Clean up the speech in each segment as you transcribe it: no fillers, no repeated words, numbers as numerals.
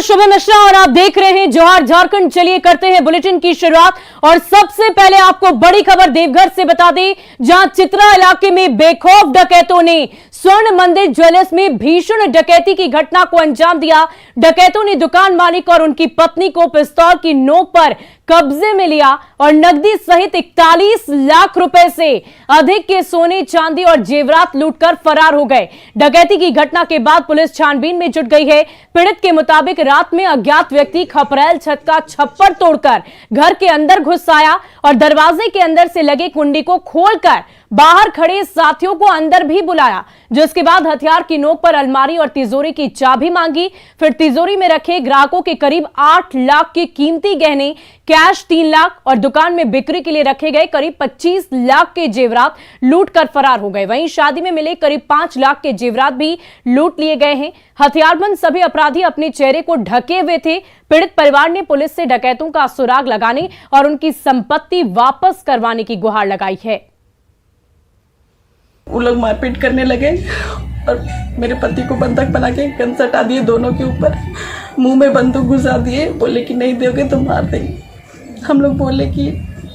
शुभ मिश्रा और आप देख रहे हैं जौहर झारखंड। चलिए करते हैं बुलेटिन की शुरुआत और सबसे पहले आपको बड़ी खबर देवघर से बता दें, जहां चित्रा इलाके में बेखौफ डकैतों ने स्वर्ण मंदिर ज्वेलर्स में भीषण डकैती की घटना को अंजाम दिया। डकैतों ने दुकान मालिक और उनकी पत्नी को पिस्तौल की नोक पर कब्जे में लिया और नकदी सहित 41 लाख रुपए से अधिक के सोने चांदी और जेवरात लूटकर फरार हो गए। डकैती की घटना के बाद पुलिस छानबीन में जुट गई है। पीड़ित के मुताबिक रात में अज्ञात व्यक्ति खपरेल छत का छप्पर तोड़कर घर के अंदर घुस आया और दरवाजे के अंदर से लगे कुंडी को खोलकर बाहर खड़े साथियों को अंदर भी बुलाया, जिसके बाद हथियार की नोक पर अलमारी और तिजोरी की चाबी मांगी। फिर तिजोरी में रखे ग्राहकों के करीब 8 लाख के कीमती गहने, कैश 3 लाख और दुकान में बिक्री के लिए रखे गए करीब 25 लाख के जेवरात लूट कर फरार हो गए। वहीं शादी में मिले करीब 5 लाख के जेवरात भी लूट लिए गए हैं। हथियारबंद सभी अपराधी अपने चेहरे को ढके हुए थे। पीड़ित परिवार ने पुलिस से डकैतों का सुराग लगाने और उनकी संपत्ति वापस करवाने की गुहार लगाई है। वो लोग मारपीट करने लगे और मेरे पति को बंधक बना के गन सटा दिए, दोनों के ऊपर मुंह में बंदूक घुसा दिए। बोले कि नहीं दोगे तो मार देंगे। हम लोग बोले कि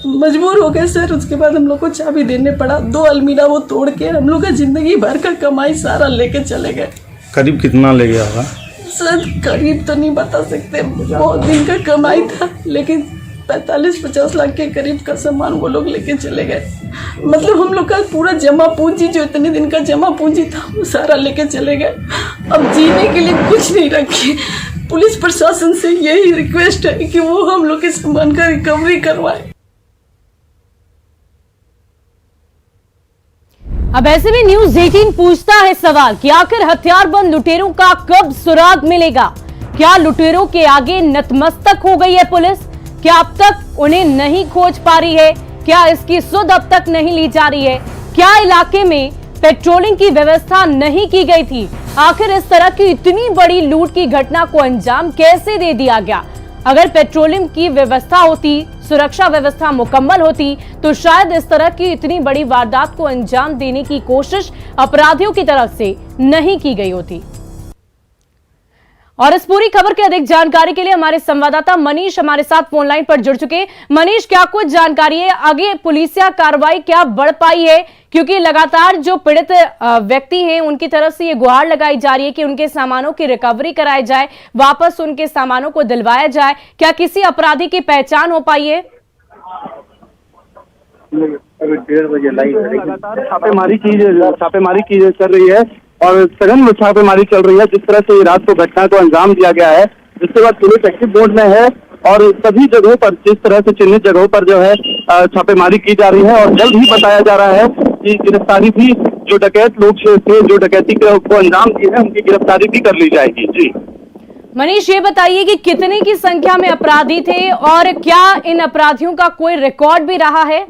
मजबूर हो गए सर। उसके बाद हम लोग को चाबी देने पड़ा। 2 अलमीरा वो तोड़ के हम लोग का जिंदगी भर का कमाई सारा लेके चले गए। करीब कितना ले गया होगा सर? करीब तो नहीं बता सकते, बहुत दिन का कमाई था, लेकिन 45-50 लाख के करीब का सामान वो लोग लेके चले गए। मतलब हम लोग का पूरा जमा पूंजी, जो इतने दिन का जमा पूंजी था, वो सारा लेके चले गए। अब जीने के लिए कुछ नहीं रखे। पुलिस प्रशासन से यही रिक्वेस्ट है कि वो हम लोग के सामान का रिकवरी करवाए। अब ऐसे में न्यूज 18 पूछता है सवाल कि आखिर हथियारबंद लुटेरों का कब सुराग मिलेगा? क्या लुटेरों के आगे नतमस्तक हो गई है पुलिस? क्या अब तक उन्हें नहीं खोज पा रही है? क्या इसकी सुध अब तक नहीं ली जा रही है? क्या इलाके में पेट्रोलिंग की व्यवस्था नहीं की गई थी? आखिर इस तरह की इतनी बड़ी लूट की घटना को अंजाम कैसे दे दिया गया? अगर पेट्रोलिंग की व्यवस्था होती, सुरक्षा व्यवस्था मुकम्मल होती, तो शायद इस तरह की इतनी बड़ी वारदात को अंजाम देने की कोशिश अपराधियों की तरफ से नहीं की गई होती। और इस पूरी खबर की अधिक जानकारी के लिए हमारे संवाददाता मनीष हमारे साथ फोन लाइन पर जुड़ चुके हैं। मनीष, क्या कुछ जानकारी है? आगे पुलिसिया कार्रवाई क्या बढ़ पाई है? क्योंकि लगातार जो पीड़ित व्यक्ति हैं उनकी तरफ से ये गुहार लगाई जा रही है कि उनके सामानों की रिकवरी कराई जाए, वापस उनके सामानों को दिलवाया जाए। क्या किसी अपराधी की पहचान हो पाई है? अभी 1:30 बजे लगातार छापेमारी की चल रही है और सघन छापेमारी चल रही है। जिस तरह से रात को घटना को अंजाम दिया गया है, जिसके बाद पुलिस एक्टिव मोड में है और सभी जगहों पर, जिस तरह से चिन्हित जगहों पर जो है छापेमारी की जा रही है और जल्द ही बताया जा रहा है कि गिरफ्तारी भी, जो डकैत लोग थे जो डकैती को अंजाम दिए हैं, उनकी गिरफ्तारी भी कर ली जाएगी। जी मनीष, ये बताइए कि कितने की संख्या में अपराधी थे और क्या इन अपराधियों का कोई रिकॉर्ड भी रहा है?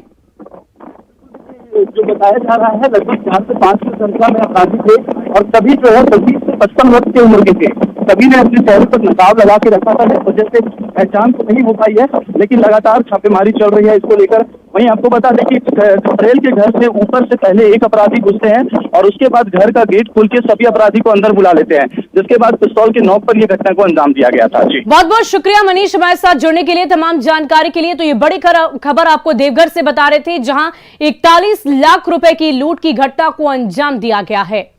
जो बताया जा रहा है लगभग 4 से 5 की संख्या में अपराधी थे और सभी जो है 25 से 55 वर्ष की उम्र के थे। सभी ने अपने चेहरे पर नकाब लगा के रखा था, इस वजह से पहचान तो नहीं हो पाई है, लेकिन लगातार छापेमारी चल रही है इसको लेकर। वहीं आपको बता दें कि खपरेल के घर से ऊपर से पहले एक अपराधी घुसते हैं और उसके बाद घर का गेट खोल के सभी अपराधी को अंदर बुला लेते हैं, जिसके बाद पिस्तौल के नोक पर यह घटना को अंजाम दिया गया था। जी बहुत बहुत शुक्रिया मनीष हमारे साथ जुड़ने के लिए, तमाम जानकारी के लिए। तो ये बड़ी खबर आपको देवघर से बता रहे थे, जहां 41 लाख रुपए की लूट की घटना को अंजाम दिया गया है।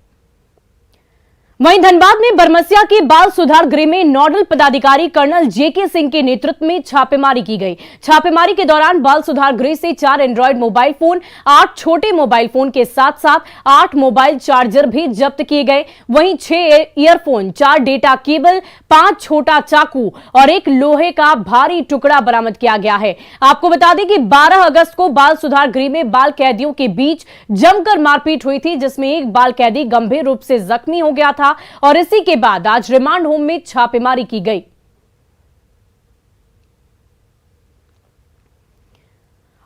वहीं धनबाद में बरमसिया के बाल सुधार गृह में नोडल पदाधिकारी कर्नल जेके सिंह के नेतृत्व में छापेमारी की गई। छापेमारी के दौरान बाल सुधार गृह से 4 एंड्रॉयड मोबाइल फोन, 8 छोटे मोबाइल फोन के साथ साथ 8 मोबाइल चार्जर भी जब्त किए गए। वहीं 6 ईयरफोन, 4 डेटा केबल, 5 छोटा चाकू और 1 लोहे का भारी टुकड़ा बरामद किया गया है। आपको बता दें कि 12 अगस्त को बाल सुधार गृह में बाल कैदियों के बीच जमकर मारपीट हुई थी, जिसमें एक बाल कैदी गंभीर रूप से जख्मी हो गया था और इसी के बाद आज रिमांड होम में छापेमारी की गई।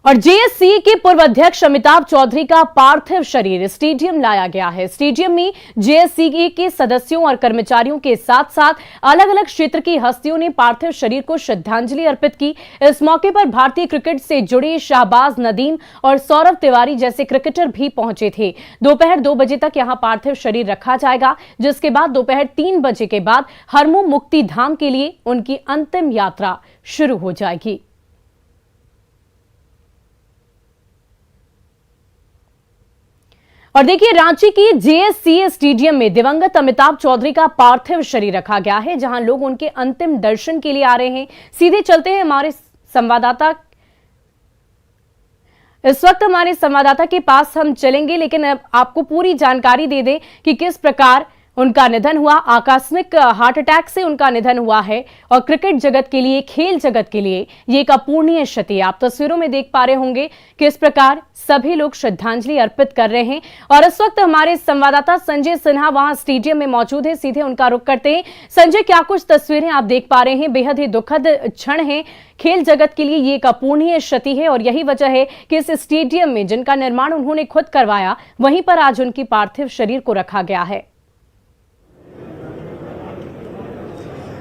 और जेएससीए के पूर्व अध्यक्ष अमिताभ चौधरी का पार्थिव शरीर स्टेडियम लाया गया है। स्टेडियम में जेएससीए के सदस्यों और कर्मचारियों के साथ साथ अलग अलग क्षेत्र की हस्तियों ने पार्थिव शरीर को श्रद्धांजलि अर्पित की। इस मौके पर भारतीय क्रिकेट से जुड़े शाहबाज नदीम और सौरव तिवारी जैसे क्रिकेटर भी पहुंचे थे। दोपहर 2 बजे तक यहां पार्थिव शरीर रखा जाएगा, जिसके बाद दोपहर 3 बजे के बाद हरमू मुक्ति धाम के लिए उनकी अंतिम यात्रा शुरू हो जाएगी। और देखिए, रांची की जेएससीए स्टेडियम में दिवंगत अमिताभ चौधरी का पार्थिव शरीर रखा गया है, जहां लोग उनके अंतिम दर्शन के लिए आ रहे हैं। सीधे चलते हैं हमारे संवाददाता, इस वक्त हमारे संवाददाता के पास हम चलेंगे, लेकिन अब आपको पूरी जानकारी दे दें कि किस प्रकार उनका निधन हुआ। आकस्मिक हार्ट अटैक से उनका निधन हुआ है और क्रिकेट जगत के लिए, खेल जगत के लिए ये एक अपूर्णीय क्षति है। आप तस्वीरों में देख पा रहे होंगे कि इस प्रकार सभी लोग श्रद्धांजलि अर्पित कर रहे हैं। और इस वक्त हमारे संवाददाता संजय सिन्हा वहां स्टेडियम में मौजूद है, सीधे उनका रुख करते हैं। संजय, क्या कुछ तस्वीरें आप देख पा रहे हैं? बेहद ही दुखद क्षण है, खेल जगत के लिए ये एक अपूर्णीय क्षति है और यही वजह है कि इस स्टेडियम में, जिनका निर्माण उन्होंने खुद करवाया, वहीं पर आज उनकी पार्थिव शरीर को रखा गया है।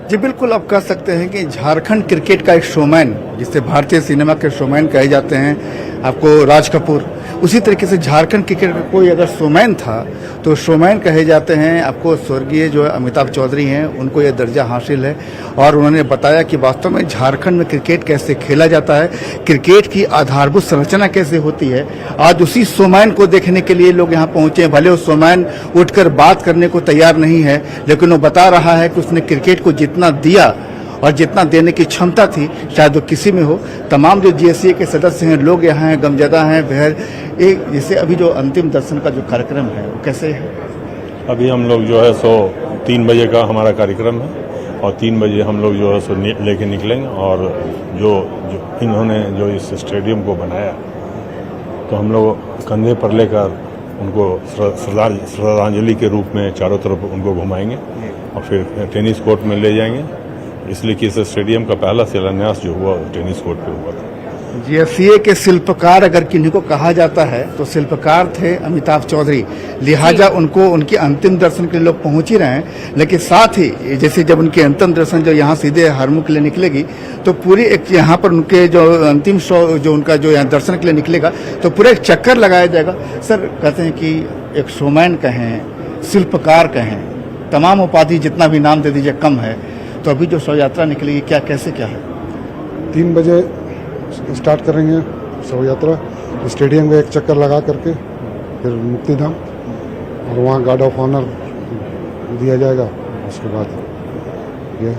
जी बिल्कुल, आप कह सकते हैं कि झारखंड क्रिकेट का एक शोमैन, जिसे भारतीय सिनेमा के शोमैन कहे जाते हैं, आपको राज कपूर, उसी तरीके से झारखंड क्रिकेट का कोई अगर शोमैन था तो शोमैन कहे जाते हैं आपको स्वर्गीय जो अमिताभ चौधरी हैं, उनको यह दर्जा हासिल है। और उन्होंने बताया कि वास्तव में झारखंड में क्रिकेट कैसे खेला जाता है, क्रिकेट की आधारभूत संरचना कैसे होती है। आज उसी शोमैन को देखने के लिए लोग यहाँ पहुंचे हैं। भले वो शोमैन उठकर बात करने को तैयार नहीं है, लेकिन वो बता रहा है कि उसने क्रिकेट को जितना दिया और जितना देने की क्षमता थी शायद वो किसी में हो। तमाम जो जेएससीए के सदस्य हैं, लोग यहाँ हैं, गमजदा हैं, बेहद एक जैसे अभी जो अंतिम दर्शन का जो कार्यक्रम है वो कैसे है? अभी हम लोग जो है सो 3 बजे का हमारा कार्यक्रम है और 3 बजे हम लोग जो है सो लेके निकलेंगे। और जो इन्होंने जो इस स्टेडियम को बनाया, तो हम लोग कंधे पर लेकर उनको श्रद्धांजलि के रूप में चारों तरफ उनको घुमाएंगे और फिर टेनिस कोर्ट में ले जाएंगे, इसलिए कि इस स्टेडियम का पहला शिलान्यास जो हुआ टेनिस कोर्ट पे हुआ था। जेएससीए के शिल्पकार अगर किन्हीं को कहा जाता है तो शिल्पकार थे अमिताभ चौधरी, लिहाजा उनको उनके अंतिम दर्शन के लिए लोग पहुंच ही रहे हैं। लेकिन साथ ही जैसे जब उनके अंतिम दर्शन जो यहाँ सीधे हरमू के लिए निकलेगी, तो पूरी एक यहाँ पर उनके जो अंतिम शो जो उनका जो यहाँ दर्शन के लिए निकलेगा, तो पूरा एक चक्कर लगाया जाएगा। सर कहते हैं कि एक शोमैन कहें, शिल्पकार कहें, तमाम उपाधि जितना भी नाम दे दीजिए कम है। तो अभी जो शव यात्रा निकलेगी क्या कैसे क्या है? 3 बजे स्टार्ट करेंगे शव यात्रा, स्टेडियम में एक चक्कर लगा करके फिर मुक्तिधाम, और वहाँ गार्ड ऑफ ऑनर दिया जाएगा। उसके बाद ये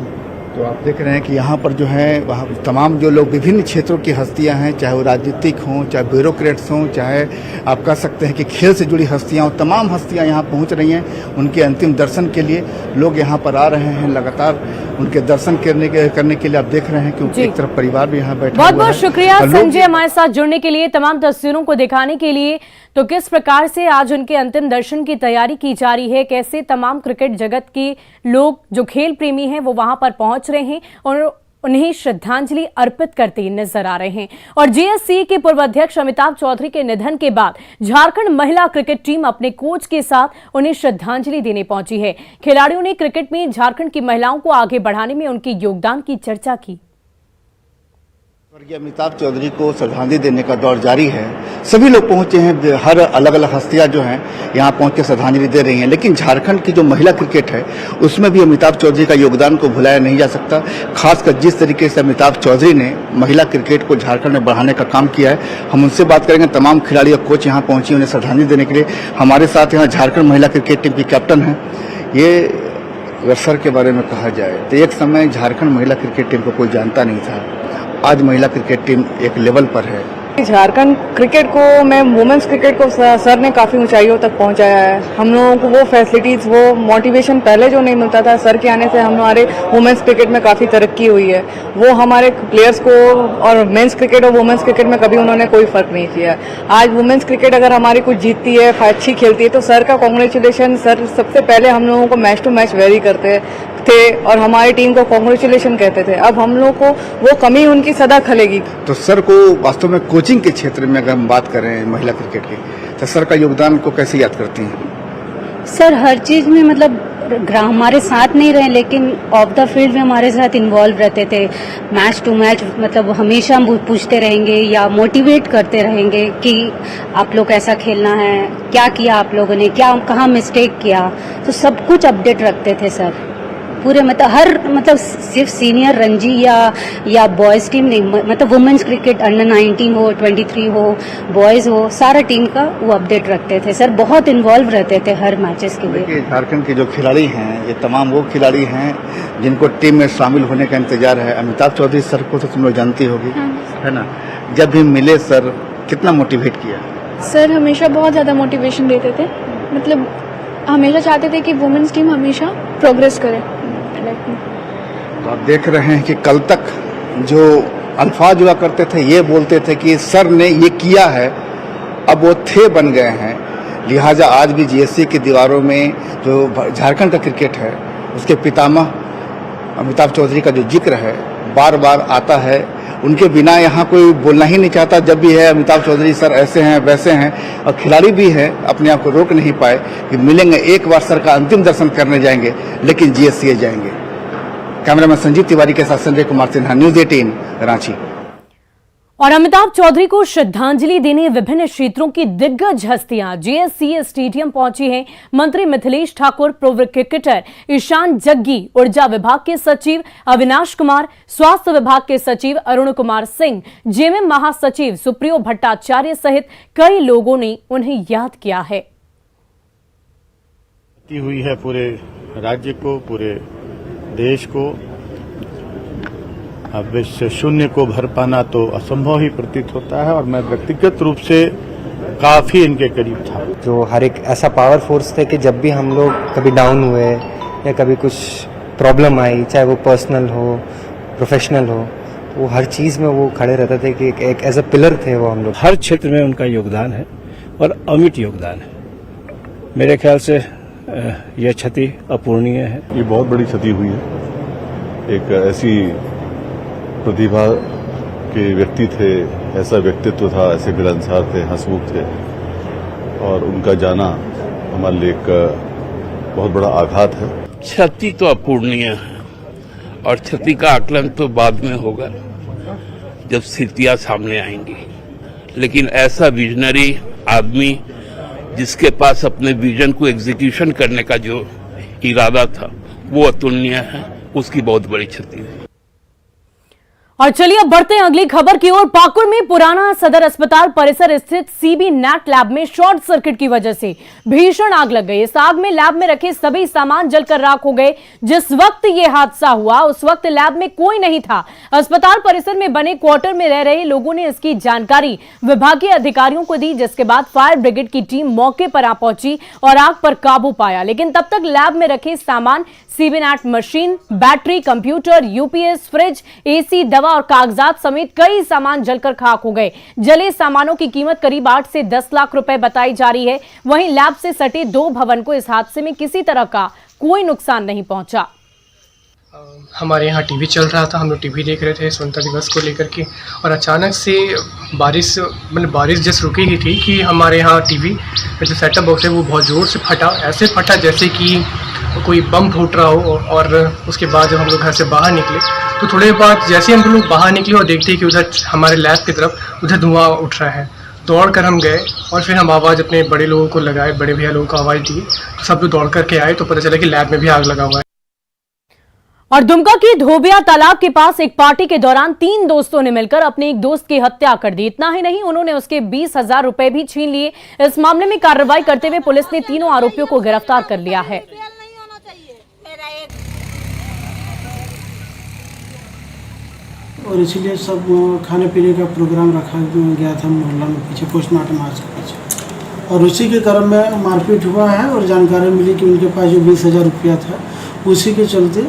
तो आप देख रहे हैं कि यहाँ पर जो है वहाँ तमाम जो लोग विभिन्न क्षेत्रों की हस्तियाँ हैं, चाहे वो राजनीतिक हों, चाहे ब्यूरोक्रेट्स हों, चाहे आप कह सकते हैं कि खेल से जुड़ी हस्तियाँ हों, तमाम हस्तियाँ यहाँ पहुँच रही हैं उनके अंतिम दर्शन के लिए। लोग यहाँ पर आ रहे हैं लगातार उनके दर्शन करने के लिए। आप देख रहे हैं कि एक तरफ परिवार भी यहाँ बैठा हुआ है। बहुत बहुत शुक्रिया संजय हमारे साथ जुड़ने के लिए, तमाम तस्वीरों को दिखाने के लिए। तो किस प्रकार से आज उनके अंतिम दर्शन की तैयारी की जा रही है, कैसे तमाम क्रिकेट जगत के लोग जो खेल प्रेमी हैं वो वहां पर पहुंच रहे हैं और उन्हें श्रद्धांजलि अर्पित करते नजर आ रहे हैं। और जेएससीए के पूर्व अध्यक्ष अमिताभ चौधरी के निधन के बाद झारखंड महिला क्रिकेट टीम अपने कोच के साथ उन्हें श्रद्धांजलि देने पहुंची है। खिलाड़ियों ने क्रिकेट में झारखंड की महिलाओं को आगे बढ़ाने में उनके योगदान की चर्चा की। स्वर्गीय अमिताभ चौधरी को श्रद्धांजलि देने का दौर जारी है। सभी लोग पहुंचे हैं, हर अलग अलग हस्तियां जो हैं यहाँ पहुंच के श्रद्धांजलि दे रही हैं। लेकिन झारखंड की जो महिला क्रिकेट है उसमें भी अमिताभ चौधरी का योगदान को भुलाया नहीं जा सकता। खासकर जिस तरीके से अमिताभ चौधरी ने महिला क्रिकेट को झारखंड में बढ़ाने का काम किया है, हम उनसे बात करेंगे। तमाम खिलाड़ी और कोच यहाँ पहुंचे उन्हें श्रद्धांजलि देने के लिए। हमारे साथ यहाँ झारखंड महिला क्रिकेट टीम की कैप्टन है। ये अगर सर के बारे में कहा जाए तो एक समय झारखंड महिला क्रिकेट टीम को कोई जानता नहीं था, आज महिला क्रिकेट टीम एक लेवल पर है। झारखंड क्रिकेट को, मैं वुमेन्स क्रिकेट को सर ने काफ़ी ऊंचाइयों तक पहुंचाया है। हम लोगों को वो फैसिलिटीज़, वो मोटिवेशन पहले जो नहीं मिलता था, सर के आने से हमारे वुमेन्स क्रिकेट में काफ़ी तरक्की हुई है। वो हमारे प्लेयर्स को, और मेंस क्रिकेट और वुमेन्स क्रिकेट में कभी उन्होंने कोई फ़र्क नहीं किया। आज वुमेन्स क्रिकेट अगर हमारी कुछ जीतती है, अच्छी खेलती है, तो सर का कॉन्ग्रेचुलेशन। सर सबसे पहले हम लोगों को मैच टू मैच वेरी करते थे और हमारी टीम को कॉन्ग्रेचुलेशन कहते थे। अब हम लोग को वो कमी उनकी सदा खलेगी। तो सर को वास्तव में कोचिंग के क्षेत्र में अगर हम बात करें महिला क्रिकेट की, तो सर का योगदान को कैसे याद करती हैं? सर हर चीज में मतलब हमारे साथ नहीं रहे लेकिन ऑफ द फील्ड में हमारे साथ इन्वॉल्व रहते थे। मैच टू मैच मतलब हमेशा पूछते रहेंगे या मोटिवेट करते रहेंगे कि आप लोग ऐसा खेलना है, क्या किया आप लोगों ने, क्या कहाँ मिस्टेक किया, तो सब कुछ अपडेट रखते थे सर पूरे। मतलब हर मतलब सिर्फ सीनियर रणजी या बॉयज टीम नहीं, मतलब वुमेन्स क्रिकेट अंडर 19 हो, 23 हो, बॉयज हो, सारा टीम का वो अपडेट रखते थे सर। बहुत इन्वॉल्व रहते थे हर मैचेस के लिए। झारखंड के जो खिलाड़ी हैं, ये तमाम वो खिलाड़ी हैं जिनको टीम में शामिल होने का इंतजार है। अमिताभ चौधरी सर को तो तुम लोग जानती होगी, है ना? जब भी मिले सर, कितना मोटिवेट किया? सर हमेशा बहुत ज़्यादा मोटिवेशन देते थे, मतलब हमेशा चाहते थे कि वुमेन्स टीम हमेशा प्रोग्रेस करे। तो आप देख रहे हैं कि कल तक जो अल्फाज हुआ करते थे, ये बोलते थे कि सर ने ये किया है, अब वो थे बन गए हैं। लिहाजा आज भी जीएससी की दीवारों में जो झारखंड का क्रिकेट है, उसके पितामह अमिताभ चौधरी का जो जिक्र है बार बार आता है। उनके बिना यहाँ कोई बोलना ही नहीं चाहता। जब भी है अमिताभ चौधरी सर ऐसे हैं वैसे हैं, और खिलाड़ी भी है अपने आप को रोक नहीं पाए कि मिलेंगे एक बार सर का अंतिम दर्शन करने जाएंगे, लेकिन जीएससी जाएंगे। कैमरामैन संजीव तिवारी के साथ संजय कुमार सिन्हा, न्यूज 18 रांची। और अमिताभ चौधरी को श्रद्धांजलि देने विभिन्न क्षेत्रों की दिग्गज हस्तियां जीएससीए स्टेडियम पहुंची हैं। मंत्री मिथिलेश ठाकुर, प्रो क्रिकेटर ईशान जग्गी, ऊर्जा विभाग के सचिव अविनाश कुमार, स्वास्थ्य विभाग के सचिव अरुण कुमार सिंह, जेएमएम महासचिव सुप्रियो भट्टाचार्य सहित कई लोगों ने उन्हें याद किया है। हुई है पूरे राज्य को, पूरे देश को। अब इस शून्य को भर पाना तो असंभव ही प्रतीत होता है, और मैं व्यक्तिगत रूप से काफी इनके करीब था। जो हर एक ऐसा पावर फोर्स थे कि जब भी हम लोग कभी डाउन हुए या कभी कुछ प्रॉब्लम आई, चाहे वो पर्सनल हो, प्रोफेशनल हो, वो हर चीज में वो खड़े रहते थे कि एक एज अ पिलर थे वो हम लोग। हर क्षेत्र में उनका योगदान है और अमिट योगदान है। मेरे ख्याल से यह क्षति अपूर्णीय है। ये बहुत बड़ी क्षति हुई है। एक ऐसी प्रतिभा के व्यक्ति थे, ऐसा व्यक्तित्व था, ऐसे मिलनसार थे, हंसमुख थे, और उनका जाना हमारे लिए एक बहुत बड़ा आघात है। क्षति तो अपूर्णीय है, और क्षति का आकलन तो बाद में होगा जब स्थितियां सामने आएंगी। लेकिन ऐसा विजनरी आदमी जिसके पास अपने विजन को एग्जीक्यूशन करने का जो इरादा था वो अतुलनीय है, उसकी बहुत बड़ी क्षति है। और चलिए अब बढ़ते हैं अगली खबर की ओर। पाकुड़ में पुराना सदर अस्पताल परिसर स्थित सीबी नेट लैब में शॉर्ट सर्किट की वजह से भीषण आग लग गई। इस आग में लैब में रखे सभी सामान जलकर राख हो गए। जिस वक्त यह हादसा हुआ उस वक्त लैब में कोई नहीं था। अस्पताल परिसर में बने क्वार्टर में रह रहे लोगों ने इसकी जानकारी विभागीय अधिकारियों को दी, जिसके बाद फायर ब्रिगेड की टीम मौके पर आ पहुंची और आग पर काबू पाया। लेकिन तब तक लैब में रखे सामान, CB net machine, battery, computer, UPS, fridge, AC, दवा और कागजात समेत कई सामान जलकर खाक हो गए। जले सामानों की कीमत करीब 8 से 10 लाख रुपए बताई जा रही है। वहीं लैब से सटे 2 भवन को इस हादसे में किसी तरह का कोई नुकसान नहीं पहुंचा। हमारे यहाँ टीवी चल रहा था, हम लोग टीवी देख रहे थे स्वतंत्रता दिवस को लेकर के, और अचानक से बारिश जस्ट रुकी ही थी कि हमारे यहाँ टीवी का जो सेटअप बॉक्स है वो बहुत ज़ोर से फटा। ऐसे फटा जैसे कि कोई बम फूट रहा हो। और उसके बाद जब हम लोग घर से बाहर निकले तो थोड़े बाद जैसे हम लोग बाहर निकले और देखते कि उधर हमारे लैब की तरफ उधर धुआं उठ रहा है, दौड़ कर हम गए और फिर हम आवाज़ अपने बड़े लोगों को लगाए, बड़े भैया लोगों को आवाज़ दी, तो सब लोग दौड़ करके आए तो पता चला कि लैब में भी आग लगा हुआ है। और दुमका की धोबिया तालाब के पास एक पार्टी के दौरान 3 दोस्तों ने मिलकर अपने एक दोस्त की हत्या कर दी। इतना ही नहीं, उन्होंने उसके 20,000 रुपए भी छीन लिए। इस मामले में कार्रवाई करते हुए पुलिस ने तीनों आरोपियों को गिरफ्तार कर लिया है। और इसलिए सब खाने पीने का प्रोग्राम रखा गया था मोहल्ला में पीछे, पोस्टमार्टम आज के पीछे, और उसी के क्रम में मारपीट हुआ है। और जानकारी मिली कि उनके पास जो 20,000 रुपया था, उसी के चलते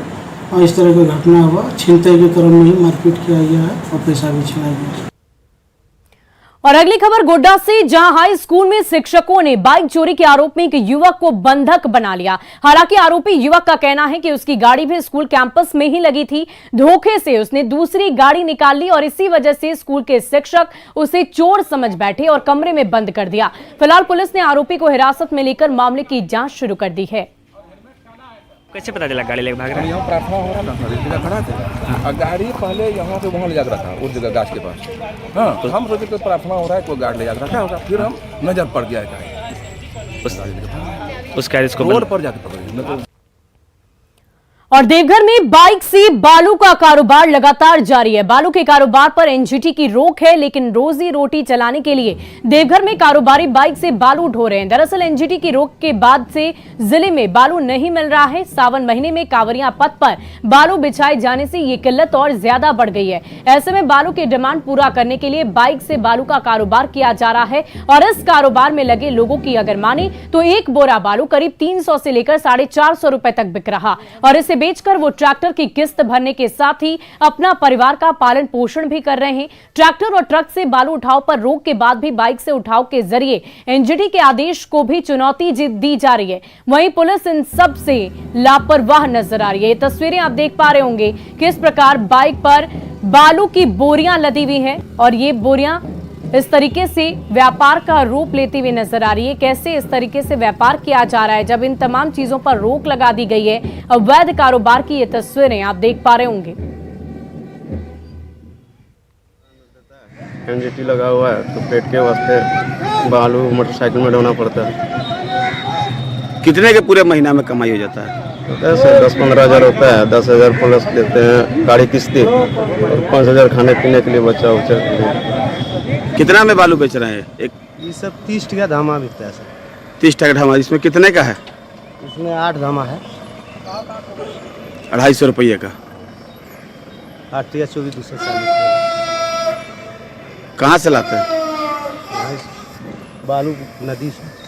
इस तरह का घटना हुआ। छिनतई के क्रम में ही मारपीट किया गया है और पैसा भी छीना गया। और अगली खबर गोड्डा से, जहां हाई स्कूल में शिक्षकों ने बाइक चोरी के आरोप में एक युवक को बंधक बना लिया। हालांकि आरोपी युवक का कहना है कि उसकी गाड़ी भी स्कूल कैंपस में ही लगी थी। धोखे से उसने दूसरी गाड़ी निकाल ली और इसी वजह से स्कूल के शिक्षक उसे चोर समझ बैठे और कमरे में बंद कर दिया। फिलहाल पुलिस ने आरोपी को हिरासत में लेकर मामले की जांच शुरू कर दी है। कैसे पता चला गाड़ी लेकर भाग रहा है? यहाँ प्रार्थना हो रहा था, खड़ा थे और गाड़ी पहले यहाँ से वहाँ ले जाकर रखा उस जगह गाछ के पास। हाँ, तो हम सोचे कि प्रार्थना हो रहा है, कोई गाड़ी ले जाकर रखा होगा। फिर हम नजर पड़ गया उस कैरेज को रोड पर जाकर पकड़े। और देवघर में बाइक से बालू का कारोबार लगातार जारी है। बालू के कारोबार पर एनजीटी की रोक है, लेकिन रोजी रोटी चलाने के लिए देवघर में कारोबारी बाइक से बालू ढो रहे हैं। दरअसल एनजीटी की रोक के बाद से जिले में बालू नहीं मिल रहा है। सावन महीने में कांवरियां पथ पर बालू बिछाए जाने से ये किल्लत और ज्यादा बढ़ गई है। ऐसे में बालू की डिमांड पूरा करने के लिए बाइक से बालू का कारोबार किया जा रहा है और इस कारोबार में लगे लोगों की अगर माने तो एक बोरा बालू करीब 300 से लेकर 450 रुपए तक बिक रहा और इसे बेचकर वो ट्रैक्टर की किस्त भरने के साथ ही अपना परिवार का पालन पोषण भी कर रहे हैं। ट्रैक्टर और ट्रक से बालू उठाव पर रोक के बाद भी बाइक से उठाव के जरिए एनजीटी के आदेश को भी चुनौती दी जा रही है। वहीं पुलिस इन सब से लापरवाह नजर आ रही है। ये तस्वीरें आप देख पा रहे होंगे किस प्रकार बाइक पर बालू की बोरियां लदी हुई हैं और ये बोरियां इस तरीके से व्यापार का रूप लेती हुई नजर आ रही है। कैसे इस तरीके से व्यापार किया जा रहा है जब इन तमाम चीजों पर रोक लगा दी गई है। अवैध कारोबार की ये तस्वीरें आप देख पा रहे होंगे। एनजीटी लगा हुआ है तो पेट के वास्ते बालू मोटरसाइकिल में ढोना पड़ता है। कितने के पूरे महीना में कमाई हो जाता है? 10-15 हज़ार होता है, 10,000 प्लस देते हैं गाड़ी किस्ती और 5,000 खाने पीने के लिए बच्चा उच्चा। कितना में बालू बेच रहे हैं? एक ये सब 30 टका धामा बिकता है सर। 30 टका धामा। इसमें कितने का है? इसमें 8 धामा है। 250 रुपये का। 8 या 24,240। कहाँ से लाते हैं? बालू नदी से।